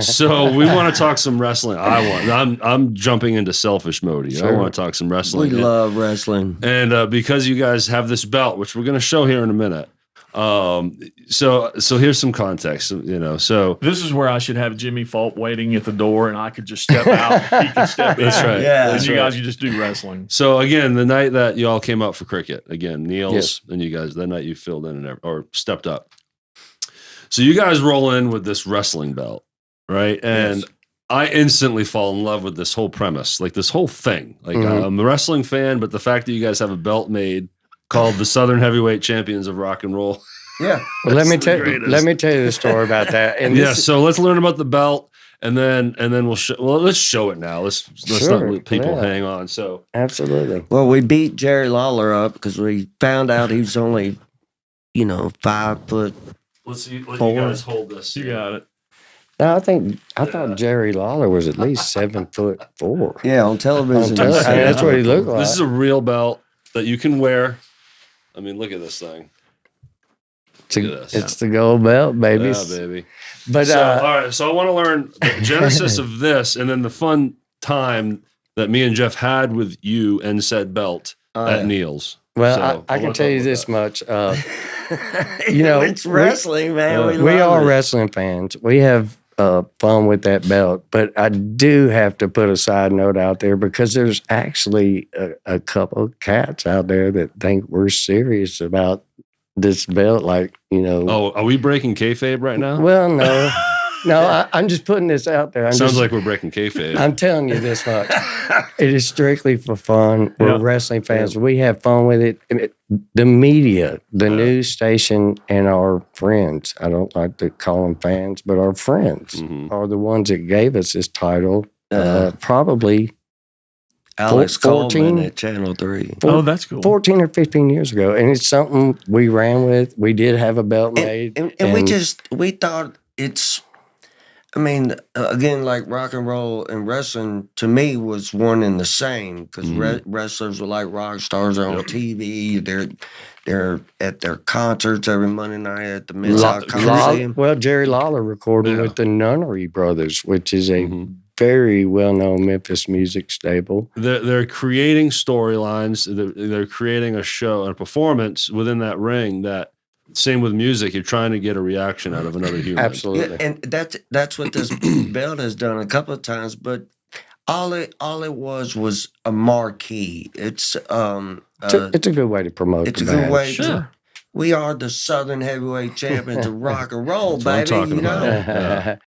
So we want to talk some wrestling. I'm jumping into selfish mode here. Sure. I want to talk some wrestling. We love wrestling. And because you guys have this belt, which we're going to show here in a minute. So here's some context, so this is where I should have Jimmy Fulp waiting at the door and I could just step out. He could step in. That's right. Yeah. And you guys, you just do wrestling. So again, the night that you all came out for cricket, again, Niels and you guys, that night you filled in or stepped up. So you guys roll in with this wrestling belt, right? And I instantly fall in love with this whole premise, like this whole thing. Like I'm a wrestling fan, but the fact that you guys have a belt made called the Southern Heavyweight Champions of Rock and Roll. Yeah. Well, let me tell you the story about that. And so let's learn about the belt and then let's show it now. Let's not let people hang on. So absolutely. Well, we beat Jerry Lawler up because we found out he was only, 5 foot. Let's see. Let you guys hold this. You got it. No, I thought Jerry Lawler was at least 7'4". Yeah, on television. That's what he looked like. This is a real belt that you can wear. I mean, look at this thing. It's the gold belt, baby. Yeah, baby. But all right, so I want to learn the genesis of this, and then the fun time that me and Jeff had with you and said belt at Neil's. Well, so I can tell you this much. It's wrestling, man. We are wrestling fans. We have fun with that belt, but I do have to put a side note out there because there's actually a couple of cats out there that think we're serious about this belt. Oh, are we breaking kayfabe right now? Well, no. I'm just putting this out there. Sounds like we're breaking kayfabe. I'm telling you this much. It is strictly for fun. We're wrestling fans. We have fun with it. The media, the news station, and our friends, I don't like to call them fans, but our friends are the ones that gave us this title probably Alex 14 Coleman at Channel 3. That's cool. 14 or 15 years ago. And it's something we ran with. We did have a belt made. And we thought it's... again, like rock and roll and wrestling, to me, was one and the same because wrestlers were like rock stars on TV. They're at their concerts every Monday night at the Mid-South Coliseum. Well, Jerry Lawler recorded with the Nunnery Brothers, which is a very well-known Memphis music stable. They're creating storylines. They're creating a show, a performance within that ring that... Same with music. You're trying to get a reaction out of another human. Absolutely. Yeah, and that's what this belt has done a couple of times, but all it was a marquee. It's a good way to promote. It's a good way to. We are the Southern Heavyweight Champions of rock and roll, That's baby. what I'm talking about.